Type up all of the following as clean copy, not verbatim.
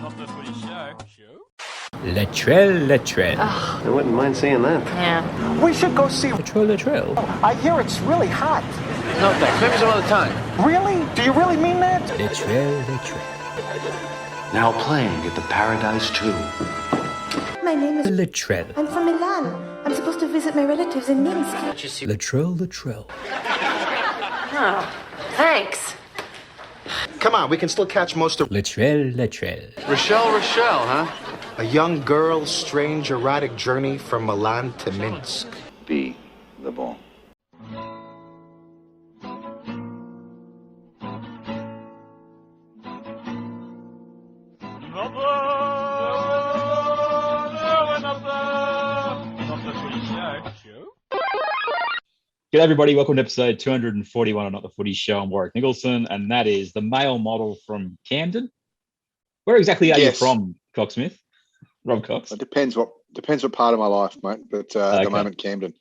Not The Footy Show. Latrell. I wouldn't mind seeing that. Yeah. We should go see. Latrell. I hear it's really hot. No thanks. Maybe some other time. Really? Do you really mean that? Latrell. Now playing at the Paradise 2. My name is Latrell. I'm from Milan. I'm supposed to visit my relatives in Minsk. Latrell. Oh, thanks. Come on, we can still catch most of... Latrell. Rochelle, huh? A young girl's strange erotic journey from Milan to Minsk. Be the ball. G'day everybody, welcome to episode 241 of Not The Footy Show. I'm Warrick Nicolson, and that is the male model from Camden. Where exactly are you from, Coxsmith? Robb Cox? It depends what part of my life, mate, but at the moment, Camden.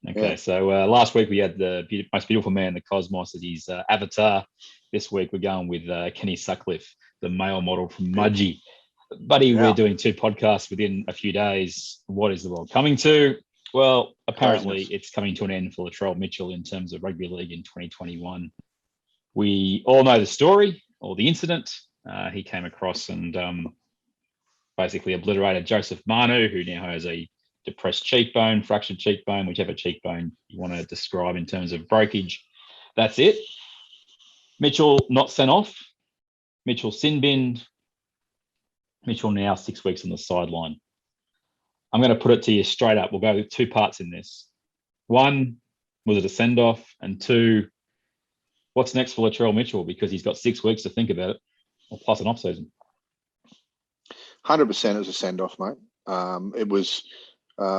Okay, Yeah. so last week we had the most beautiful man, the Cosmos, as his avatar. This week we're going with Kenny Sutcliffe, the male model from Mudgee. Buddy, Yeah. we're doing 2 podcasts within a few days. What is the world coming to? Well, apparently it's coming to an end for Latrell Mitchell in terms of rugby league in 2021. We all know the story or the incident. He came across and basically obliterated Joseph Manu, who now has a depressed cheekbone, fractured cheekbone, whichever cheekbone you want to describe in terms of breakage. That's it. Mitchell not sent off. Mitchell sin-binned. Mitchell now 6 weeks on the sideline. I'm going to put it to you straight up. We'll go with 2 parts in this. 1, was it a send-off? And 2, what's next for Latrell Mitchell? Because he's got 6 weeks to think about it, or plus an off-season. 100% as a send-off, mate. It was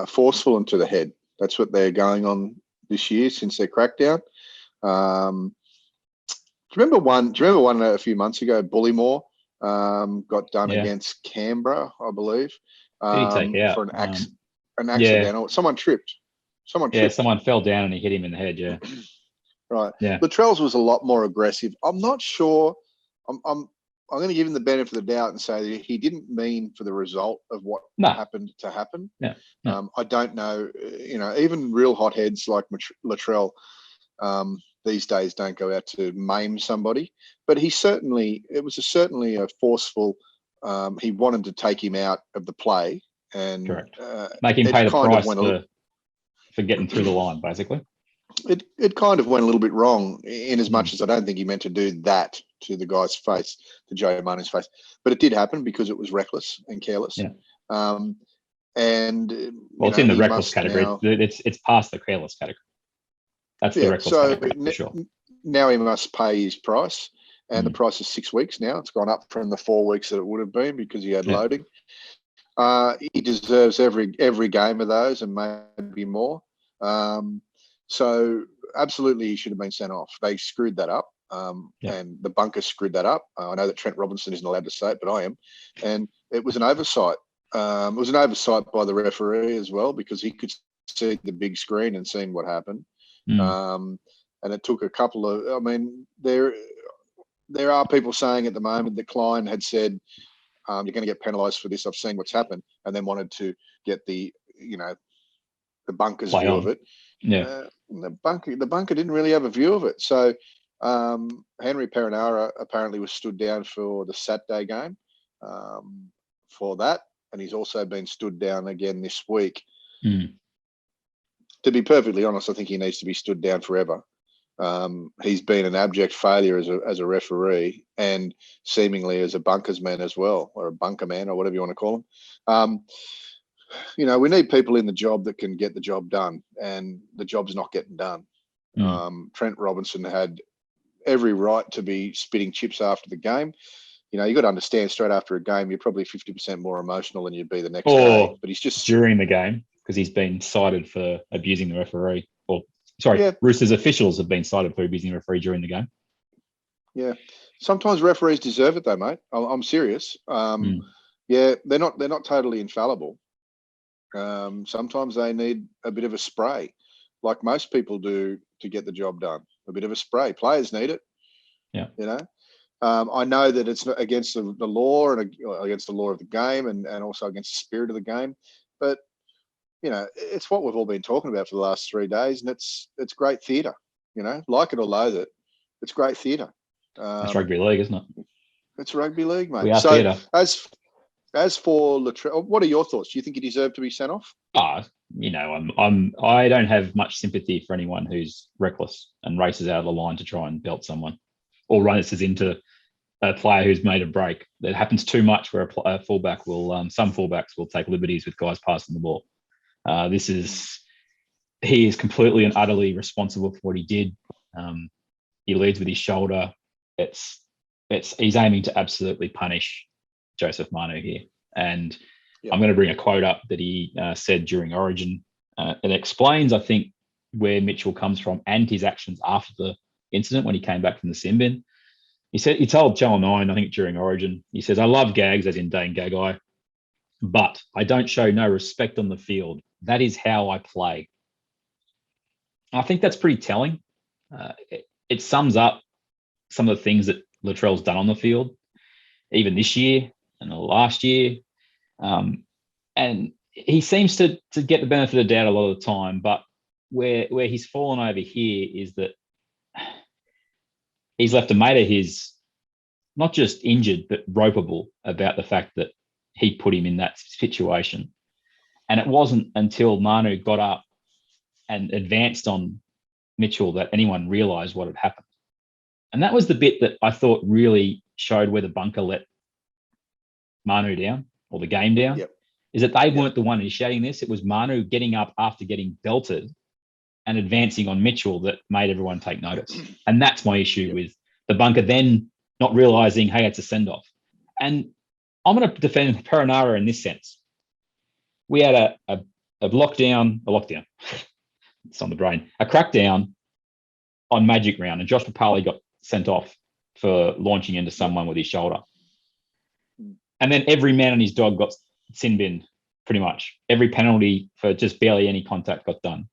forceful and to the head. That's what they're going on this year since their crackdown. Do you remember one a few months ago? Bullymore got done against Canberra, I believe. Did he take out? For an accidental. Yeah. Someone tripped. Someone fell down and he hit him in the head, yeah. Right. Yeah. Latrell's was a lot more aggressive. I'm not sure. I'm going to give him the benefit of the doubt and say that he didn't mean for the result of what happened to happen. Yeah. No. I don't know. Even real hotheads like Latrell these days don't go out to maim somebody. But it was certainly a forceful. He wanted to take him out of the play and make him pay the price for getting through the line, basically. It kind of went a little bit wrong in as much as I don't think he meant to do that to the guy's face, to Joe Manu's face. But it did happen because it was reckless and careless. Yeah. It's in the reckless category. It's past the careless category. That's the reckless category, for sure. Now he must pay his price. And the price is 6 weeks now. It's gone up from the 4 weeks that it would have been because he had loading. He deserves every game of those and maybe more. So absolutely he should have been sent off. They screwed that up. And the Bunker screwed that up. I know that Trent Robinson isn't allowed to say it, but I am. And it was an oversight. It was an oversight by the referee as well because he could see the big screen and seen what happened. And it took a couple of there are people saying at the moment that Klein had said, you're going to get penalised for this. I've seen what's happened, and then wanted to get the Bunker's view of it. Yeah. The Bunker didn't really have a view of it. So Henry Perenara apparently was stood down for the Saturday game for that, and he's also been stood down again this week. To be perfectly honest, I think he needs to be stood down forever. He's been an abject failure as a referee and seemingly as a bunkers man as well, or a bunker man, or whatever you want to call him. We need people in the job that can get the job done, and the job's not getting done. Trent Robinson had every right to be spitting chips after the game. You got to understand, straight after a game, you're probably 50% more emotional than you'd be the next day. But he's just during the game because he's been cited for abusing the referee. Roosters officials have been cited for abusing the referee during the game. Yeah. Sometimes referees deserve it though, mate. I'm serious. Yeah, they're not totally infallible. Sometimes they need a bit of a spray, like most people do to get the job done. A bit of a spray. Players need it. Yeah. I know that it's against the law and against the law of the game and also against the spirit of the game. But, it's what we've all been talking about for the last 3 days, and it's great theatre, like it or loathe it. It's great theatre. It's rugby league, isn't it? It's rugby league, mate. We are so theatre. As for Latrell, what are your thoughts? Do you think he deserved to be sent off? I don't have much sympathy for anyone who's reckless and races out of the line to try and belt someone or runs into a player who's made a break. That happens too much where a fullback will, some fullbacks will take liberties with guys passing the ball. He is completely and utterly responsible for what he did. He leads with his shoulder. He's aiming to absolutely punish Joseph Manu here. And I'm going to bring a quote up that he said during Origin. It explains, I think, where Mitchell comes from and his actions after the incident when he came back from the sin bin. He told Channel 9, I think during Origin, he says, "I love Gags," as in Dane Gagai, "but I don't show no respect on the field. That is how I play." I think that's pretty telling. It sums up some of the things that Latrell's done on the field, even this year and the last year. And he seems to get the benefit of the doubt a lot of the time, but where he's fallen over here is that he's left a mate of his not just injured, but ropeable about the fact that he put him in that situation. And it wasn't until Manu got up and advanced on Mitchell that anyone realised what had happened. And that was the bit that I thought really showed where the bunker let Manu down, or the game down, is that they weren't the one initiating this. It was Manu getting up after getting belted and advancing on Mitchell that made everyone take notice. And that's my issue with the bunker then not realising, hey, it's a send-off. And I'm going to defend Perenara in this sense. We had a lockdown, it's on the brain, a crackdown on Magic Round, and Josh Papali got sent off for launching into someone with his shoulder. And then every man and his dog got sin binned, pretty much. Every penalty for just barely any contact got done.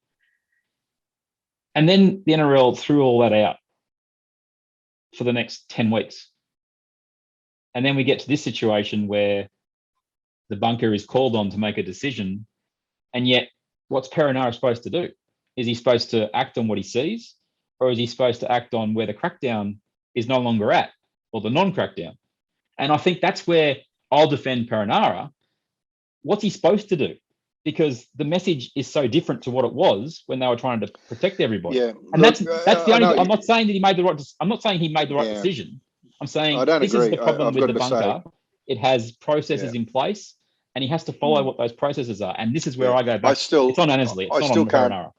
And then the NRL threw all that out for the next 10 weeks. And then we get to this situation where the bunker is called on to make a decision. And yet, what's Perenara supposed to do? Is he supposed to act on what he sees? Or is he supposed to act on where the crackdown is no longer at, or the non-crackdown? And I think that's where I'll defend Perenara. What's he supposed to do? Because the message is so different to what it was when they were trying to protect everybody. Yeah, and look, that's the only. I'm not saying that he made the right. I'm not saying he made the right decision. I'm saying this is the problem with the bunker. It has processes in place, and he has to follow what those processes are. And this is where I go back. It's on Annesley. It's not on Perenara.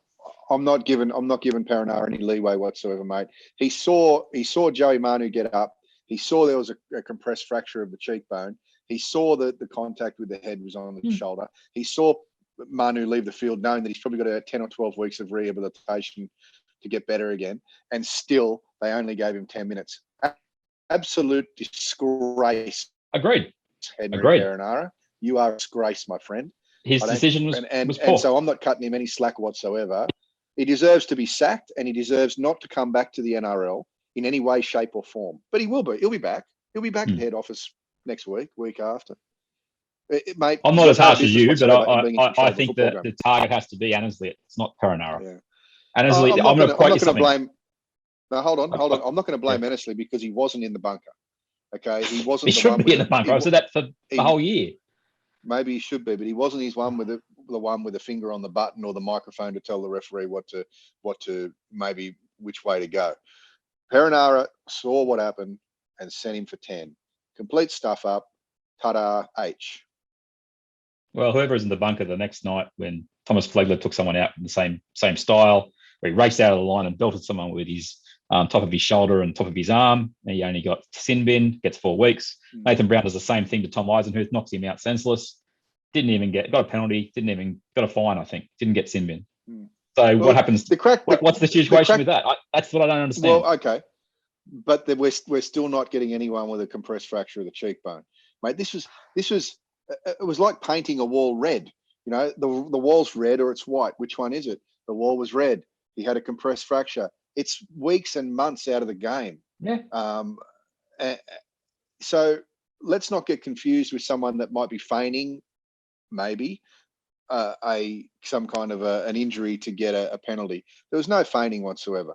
I'm not giving Perenara any leeway whatsoever, mate. He saw Joey Manu get up. He saw there was a compressed fracture of the cheekbone. He saw that the contact with the head was on the shoulder. He saw Manu leave the field knowing that he's probably got 10 or 12 weeks of rehabilitation to get better again. And still, they only gave him 10 minutes. Absolute disgrace. Agreed. Henry Perenara. You are a disgrace, my friend. His decision was poor. And so I'm not cutting him any slack whatsoever. He deserves to be sacked, and he deserves not to come back to the NRL in any way, shape, or form. But he will be. He'll be back. He'll be back at head office next week after. Mate, I'm not as harsh as you, but I think that the target has to be Annesley. It's not Perenara. Yeah. Annesley, I'm going to quote you something. No, hold on. I'm not going to blame Annesley because he wasn't in the bunker. Okay, he wasn't. He should be in the bunker. I said that for the whole year. Maybe he should be, but he wasn't his one with the one with the finger on the button or the microphone to tell the referee what to maybe which way to go. Perenara saw what happened and sent him for 10. Complete stuff up. Ta-da, H. Well, whoever's in the bunker the next night when Thomas Flegler took someone out in the same style, where he raced out of the line and belted someone with his top of his shoulder and top of his arm, and he only got sin bin, gets 4 weeks. Nathan Brown does the same thing to Tom Eisenhuth, knocks him out senseless. Got a penalty, got a fine, I think. Didn't get sin bin. So what happens? What's the situation with that? That's what I don't understand. Well, okay. But we're still not getting anyone with a compressed fracture of the cheekbone. Mate, this was it was like painting a wall red. You know, the wall's red or it's white. Which one is it? The wall was red. He had a compressed fracture. It's weeks and months out of the game. Yeah. So let's not get confused with someone that might be feigning, maybe some kind of an injury to get a penalty. There was no feigning whatsoever.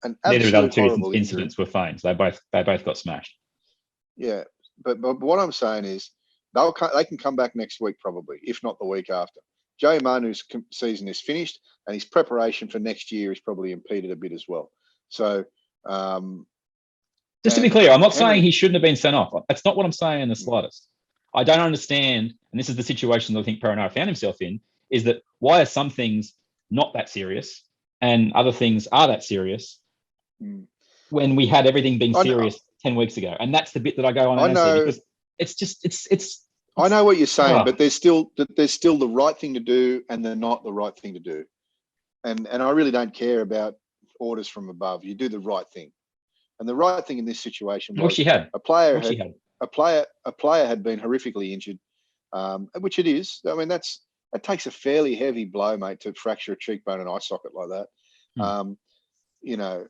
An Neither of the other absolute two horrible incidents were feigns. They both got smashed. Yeah, but what I'm saying is they can come back next week probably, if not the week after. Joey Manu's season is finished, and his preparation for next year is probably impeded a bit as well. So, just to be clear, I'm not saying he shouldn't have been sent off. That's not what I'm saying in the slightest. I don't understand, and this is the situation that I think Perenara found himself in, is that why are some things not that serious and other things are that serious when we had everything being serious 10 weeks ago? And that's the bit that I go on and answer, because it's I know what you're saying, but there's still the right thing to do and the not the right thing to do. And I really don't care about orders from above. You do the right thing. And the right thing in this situation was a player had been horrifically injured, which it is. I mean, that takes a fairly heavy blow, mate, to fracture a cheekbone and eye socket like that. You know,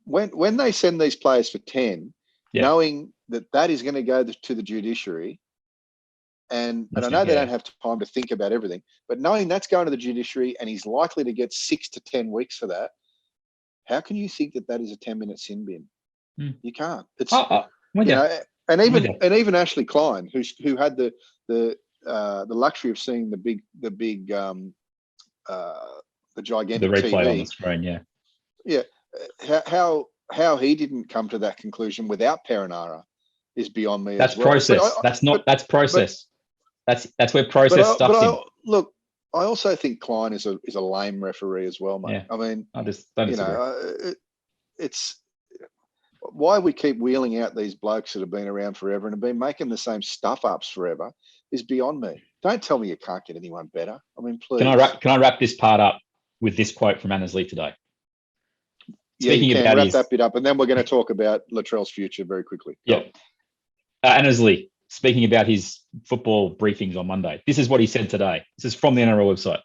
when they send these players for 10, knowing that is going to go to the judiciary, and I know they don't have time to think about everything, but knowing that's going to the judiciary and he's likely to get 6 to 10 weeks for that, how can you think that is a 10-minute sin bin? You can't. It's you know, and even Ashley Klein, who had the luxury of seeing the gigantic replay TV on the screen, how he didn't come to that conclusion without Perenara is beyond me. That's as well. process. That's process. That's where process stuff's in. Look, I also think Klein is a lame referee as well, mate. Yeah. I mean, I just don't disagree. It's why we keep wheeling out these blokes that have been around forever and have been making the same stuff ups forever is beyond me. Don't tell me you can't get anyone better. I mean, please. Can I wrap this part up with this quote from Annesley today? Yeah, you can wrap that bit up, and then we're going to talk about Latrell's future very quickly. Yeah. Annesley, speaking about his football briefings on Monday, this is what he said today. This is from the NRL website.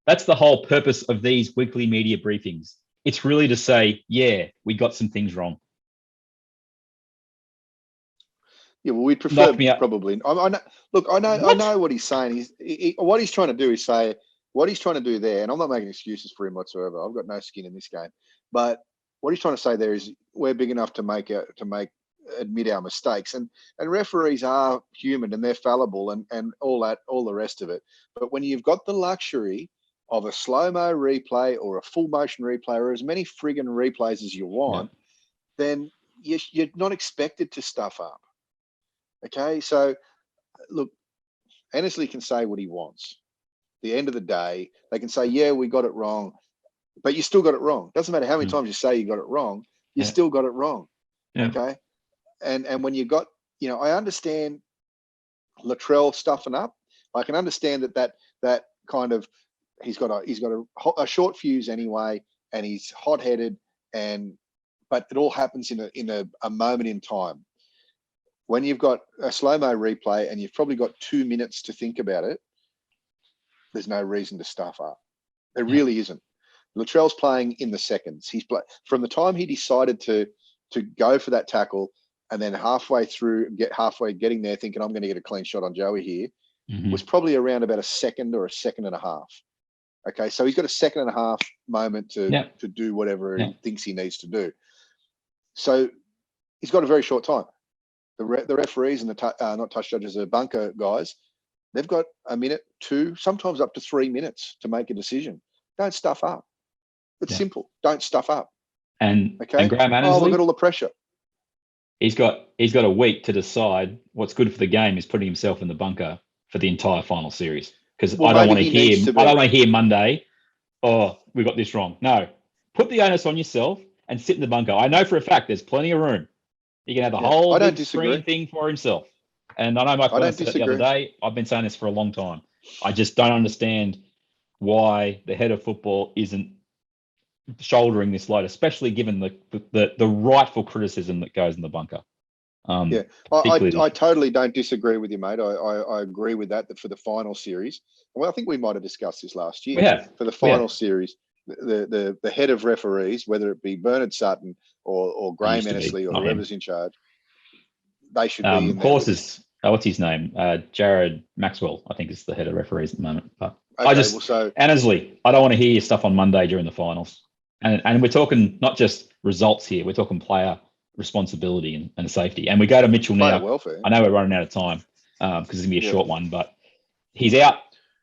That's the whole purpose of these weekly media briefings. It's really to say, yeah, we got some things wrong. Yeah, well, we'd prefer probably. I know what he's saying. What he's trying to do is say what he's trying to do there, and I'm not making excuses for him whatsoever. I've got no skin in this game. But what he's trying to say there is we're big enough to admit our mistakes, and referees are human and they're fallible and all the rest of it. But when you've got the luxury of a slow-mo replay or a full motion replay or as many friggin' replays as you want, then you're not expected to stuff up. Okay, so look, Annesley can say what he wants. At the end of the day, they can say, yeah, we got it wrong, but you still got it wrong. Doesn't matter how many times you say you got it wrm, you still got it wrong. Okay. And when you got, I understand Latrell stuffing up. I can understand that kind of he's got a short fuse anyway, and he's hot-headed, but it all happens in a moment in time. When you've got a slow-mo replay and you've probably got 2 minutes to think about it, there's no reason to stuff up. There really isn't. Latrell's playing in the seconds. From the time he decided to go for that tackle, and then getting there thinking I'm going to get a clean shot on Joey here, was probably around about a second or a second and a half. Okay, so he's got a second and a half moment to do whatever he thinks he needs to do. So he's got a very short time. The referees and the not touch judges, the bunker guys, they've got a minute, 2, sometimes up to 3 minutes to make a decision. Don't stuff up. It's simple. Don't stuff up. And Graham Annesley, look at all the pressure. He's got a week to decide what's good for the game is putting himself in the bunker for the entire final series. Because I don't want to hear Monday, oh, we got this wrong. No, put the onus on yourself and sit in the bunker. I know for a fact there's plenty of room. He can have the whole big screen thing for himself. And I know Mike Williams said it the other day. I've been saying this for a long time. I just don't understand why the head of football isn't shouldering this load, especially given the rightful criticism that goes in the bunker. I totally don't disagree with you, mate. I agree with that for the final series. Well, I think we might have discussed this last year. For the final series, the head of referees, whether it be Bernard Sutton or Graham Used to be, Annesley or not him. whoever's in charge, they should be in there. Horses. What's his name? Jared Maxwell, I think, is the head of referees at the moment. But Okay, Annesley, I don't want to hear your stuff on Monday during the finals. And we're talking not just results here, we're talking player responsibility and safety. And we go to Mitchell now. Welfare. I know we're running out of time because it's going to be a short one, but he's out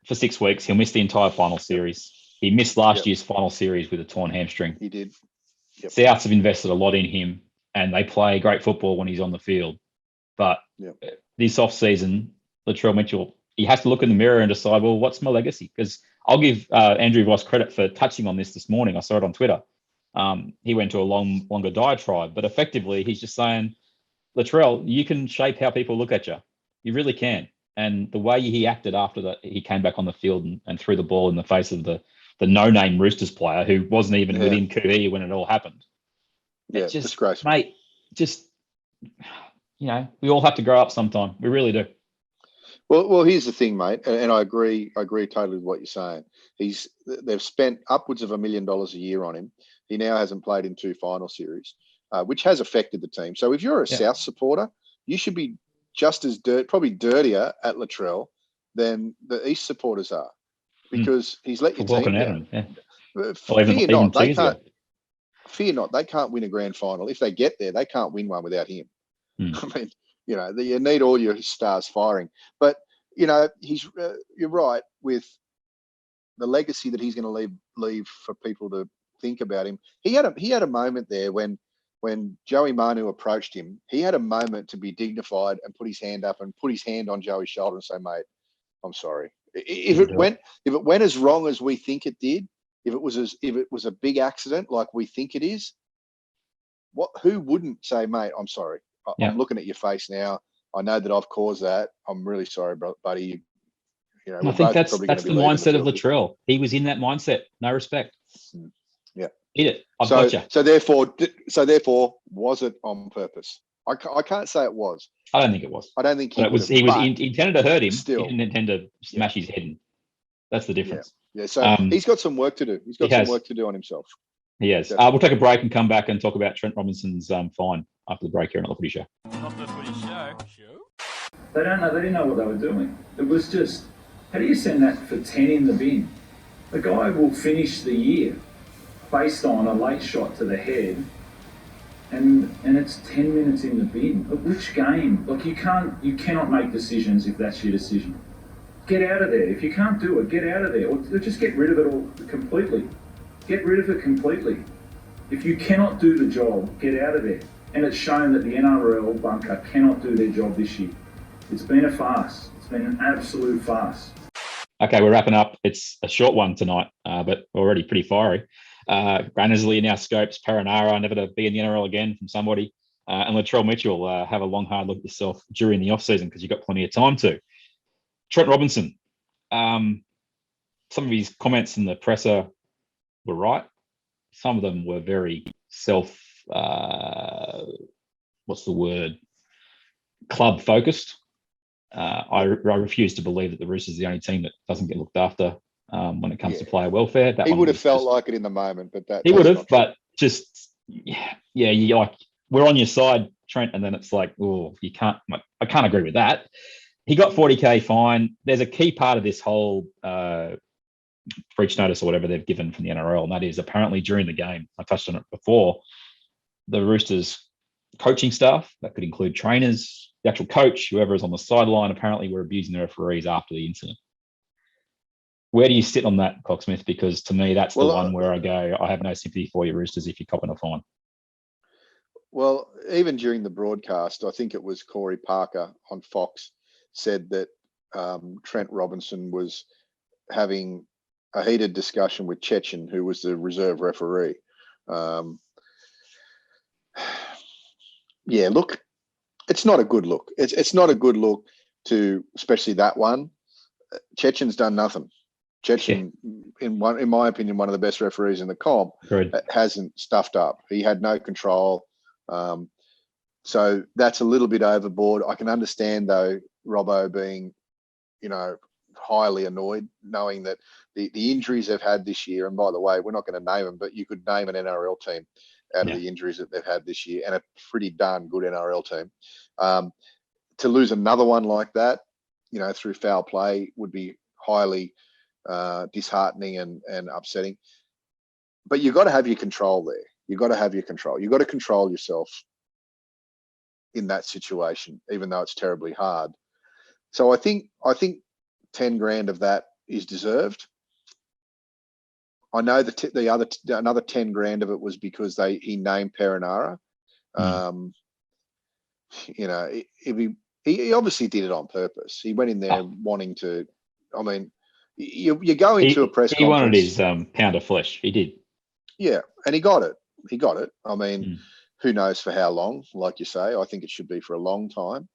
for 6 weeks. He'll miss the entire final series. He missed last year's final series with a torn hamstring. He did. Souths have invested a lot in him, and they play great football when he's on the field. But this off-season, Latrell Mitchell, he has to look in the mirror and decide, well, what's my legacy? Because I'll give Andrew Voss credit for touching on this morning. I saw it on Twitter. He went to a longer diatribe, but effectively he's just saying, Latrell, you can shape how people look at you. You really can. And the way he acted after that, he came back on the field and threw the ball in the face of the no-name Roosters player who wasn't even within QE when it all happened. Yeah, it's just, disgraceful. Mate, we all have to grow up sometime. We really do. Well, here's the thing, mate, and I agree totally with what you're saying. They've spent upwards of $1 million a year on him. He now hasn't played in 2 final series, which has affected the team. So if you're a South supporter, you should be just as probably dirtier at Latrell than the East supporters are, because he's let your team down. Fear not, they can't win a grand final. If they get there, they can't win one without him. I mean, you need all your stars firing. But, you're right with the legacy that he's going to leave for people to think about him. He had a moment there when Joey Manu approached him. He had a moment to be dignified and put his hand up and put his hand on Joey's shoulder and say, mate, I'm sorry. If it went as wrong as we think it did, if it was a big accident like we think it is, who wouldn't say, mate, I'm sorry. I'm looking at your face now. I know that I've caused that. I'm really sorry, buddy. I think that's the mindset of Latrell. He was in that mindset. No respect. Yeah. Eat it. I've got you. So therefore, was it on purpose? I can't say it was. I don't think it was. I don't think he was intended to hurt him. Still. He didn't intend to smash his head in. That's the difference. Yeah. So he's got some work to do. He's got some work to do on himself. He has. We'll take a break and come back and talk about Trent Robinson's fine after the break here on NOT The Footy Show. NOT The Footy Show. They didn't know what they were doing. It was just, how do you send that for 10 in the bin? The guy will finish the year based on a late shot to the head, and it's 10 minutes in the bin. At which game? Like, you cannot make decisions if that's your decision. Get out of there. If you can't do it, get out of there. Or just get rid of it all completely. Get rid of it completely. If you cannot do the job, get out of there. And it's shown that the NRL Bunker cannot do their job this year. It's been a farce. It's been an absolute farce. Okay, we're wrapping up. It's a short one tonight, but already pretty fiery. Grannersley in our scopes, Paranara, never to be in the NRL again from somebody. And Latrell Mitchell, have a long, hard look at yourself during the off-season because you've got plenty of time to. Trent Robinson, some of his comments in the presser were right. Some of them were very club-focused. I refuse to believe that the Roosters are the only team that doesn't get looked after when it comes to player welfare. He would have felt like it in the moment, but he would have. But just you like, we're on your side, Trent, and then it's like, oh, you can't. I can't agree with that. He got $40,000 fine. There's a key part of this whole breach notice or whatever they've given from the NRL, and that is apparently during the game. I touched on it before. The Roosters coaching staff, that could include trainers, the actual coach, whoever is on the sideline, apparently were abusing the referees after the incident. Where do you sit on that, Coxsmith? Because to me, that's the one where I go, I have no sympathy for you, Roosters, if you're copping a fine. Well, even during the broadcast, I think it was Corey Parker on Fox said that Trent Robinson was having a heated discussion with Chechen, who was the reserve referee. Look, it's not a good look. It's not a good look to, especially that one. Chechen's done nothing. Chechen, in my opinion, one of the best referees in the comp, hasn't stuffed up. He had no control. So that's a little bit overboard. I can understand, though, Robbo being, highly annoyed, knowing that the injuries they've had this year, and by the way, we're not going to name them, but you could name an NRL team out of the injuries that they've had this year, and a pretty darn good NRL team. To lose another one like that, through foul play would be highly disheartening and upsetting. But you've got to have your control there. You've got to have your control. You've got to control yourself in that situation, even though it's terribly hard. So I think 10 grand of that is deserved. I know another 10 grand of it was because he named Perinara. He obviously did it on purpose. He went in there wanting to. I mean, you go into a press conference. He wanted his pound of flesh. He did. Yeah, and he got it. I mean, who knows for how long? Like you say, I think it should be for a long time.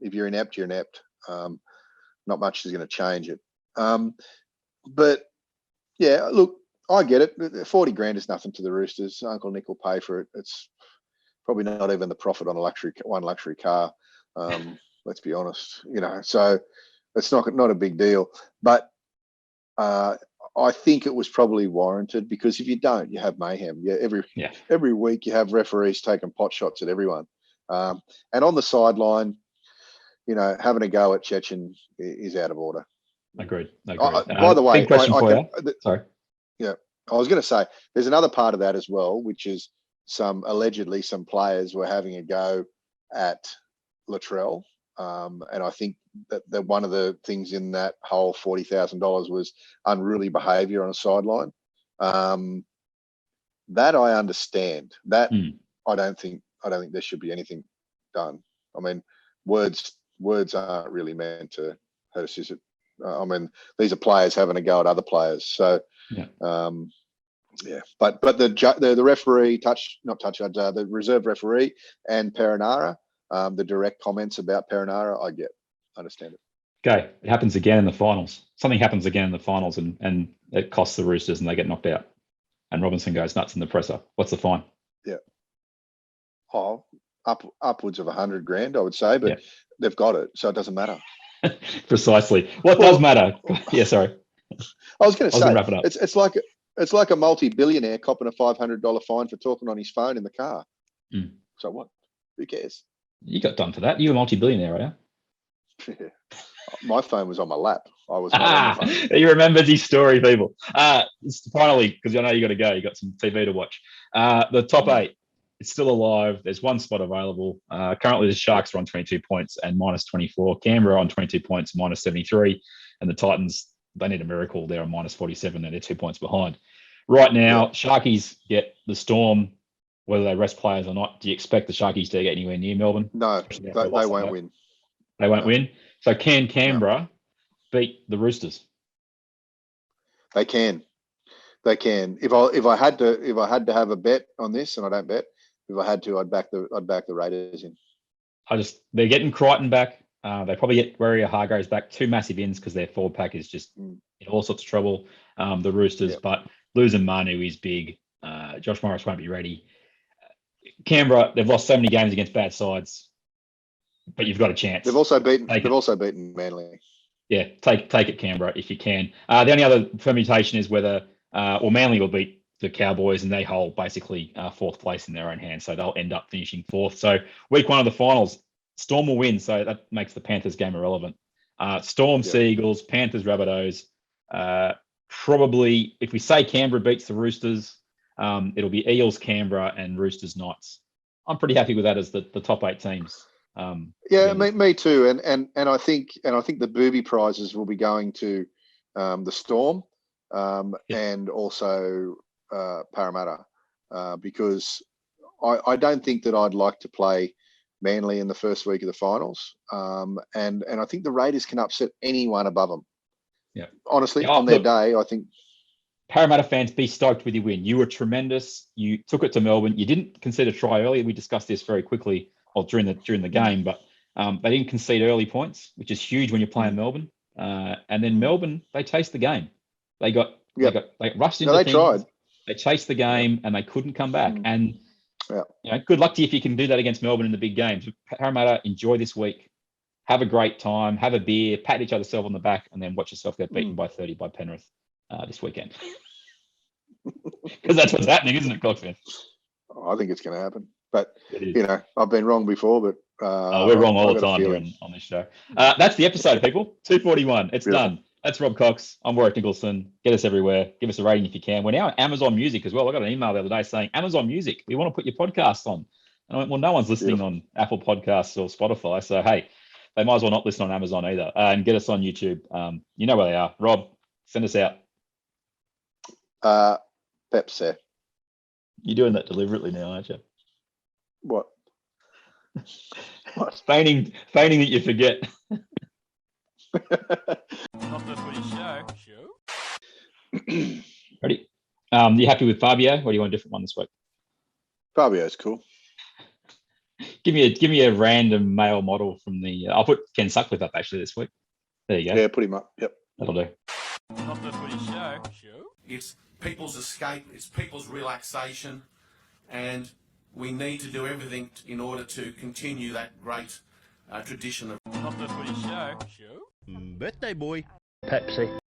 If you're inept, you're inept. Not much is going to change it. But yeah, look, I get it. 40 grand is nothing to the Roosters. Uncle Nick will pay for it. It's probably not even the profit on one luxury car. Let's be honest. So it's not a big deal. But I think it was probably warranted, because if you don't, you have mayhem. Every week you have referees taking pot shots at everyone. And on the sideline, having a go at Chechen is out of order. Agreed. By the way, big question for you. Sorry. Yeah, I was going to say there's another part of that as well, which is allegedly some players were having a go at Latrell. And I think that one of the things in that whole $40,000 was unruly behaviour on a sideline. That I understand. That I don't think there should be anything done. I mean, words aren't really meant to hurt us, is it? I mean, these are players having a go at other players. So, But the referee the reserve referee and Perinara. The direct comments about Perinara, I understand it. Okay, it happens again in the finals. Something happens again in the finals, and it costs the Roosters, and they get knocked out. And Robinson goes nuts in the presser. What's the fine? Yeah. Upwards of 100 grand, I would say, but they've got it, so it doesn't matter. Precisely. What does matter? Yeah, sorry. I was going to say, wrap it up. It's like a multi-billionaire copping a $500 fine for talking on his phone in the car. So what? Who cares? You got done for that. You're a multi-billionaire, are you? Yeah. My phone was on my lap. I was not on the phone. You remembered his story, people. Finally, because I know you got to go. You got some TV to watch. The top 8, it's still alive. There's one spot available. Currently, the Sharks are on 22 points and minus 24. Canberra on 22 points, minus 73. And the Titans, they need a miracle. They're on minus 47, and they're 2 points behind. Right now, Sharkies get the Storm, whether they rest players or not. Do you expect the Sharkies to get anywhere near Melbourne? No, they won't win. They won't win. So can Canberra beat the Roosters? They can. If I had to have a bet on this, and I don't bet, if I had to, I'd back the Raiders in. They're getting Crichton back. They probably get Warrior-Hargraves back. 2 massive ins because their forward pack is just in all sorts of trouble. The Roosters, but losing Manu is big. Josh Morris won't be ready. Canberra, they've lost so many games against bad sides, but you've got a chance. They've also beaten Manly. Yeah, take it, Canberra, if you can. The only other permutation is whether Manly will beat the Cowboys, and they hold basically 4th place in their own hands, so they'll end up finishing 4th. So week 1 of the finals, Storm will win, so that makes the Panthers game irrelevant. Storm, Seagulls, Panthers, Rabbitohs. Probably, if we say Canberra beats the Roosters, it'll be Eels, Canberra, and Roosters, Knights. I'm pretty happy with that as the top 8 teams. Me too. And I think the booby prizes will be going to the Storm and also Parramatta because I don't think that I'd like to play Manly in the first week of the finals. And I think the Raiders can upset anyone above them. Yeah. Honestly, on their day, I think. Parramatta fans, be stoked with your win. You were tremendous. You took it to Melbourne. You didn't concede a try early. We discussed this very quickly during the game, but they didn't concede early points, which is huge when you're playing Melbourne. And then Melbourne, they chased the game. They rushed into things. Tried. They chased the game and they couldn't come back. And good luck to you if you can do that against Melbourne in the big games. Parramatta, enjoy this week. Have a great time. Have a beer. Pat each other on the back, and then watch yourself get beaten by 30 by Penrith this weekend. Because that's what's happening, isn't it, Coxsmith? I think it's going to happen. But, It is. you know, I've been wrong before, but... we're wrong all I've the got a time here feeling. on this show. That's the episode, people. 241. It's Beautiful. done. That's Rob Cox. I'm Warrick Nicolson. Get us everywhere. Give us a rating if you can. We're now on Amazon Music as well. I got an email the other day saying, Amazon Music, we want to put your podcast on. And I went, well, no one's listening on Apple Podcasts or Spotify. So, hey, they might as well not listen on Amazon either. And get us on YouTube. You know where they are. Rob, send us out. Pepsi. You're doing that deliberately now, aren't you? What? What? Feigning that you forget. Not the Footy Show. Ready? You happy with Fabio, or do you want a different one this week? Fabio's cool. Give me a random male model from the. I'll put Ken Sutcliffe up actually this week. There you go. Yeah, put him up. Yep. That'll do. Not the Footy Show. It's people's escape. It's people's relaxation, and we need to do everything in order to continue that great tradition of. Not the Footy Show. Birthday boy. Pepsi.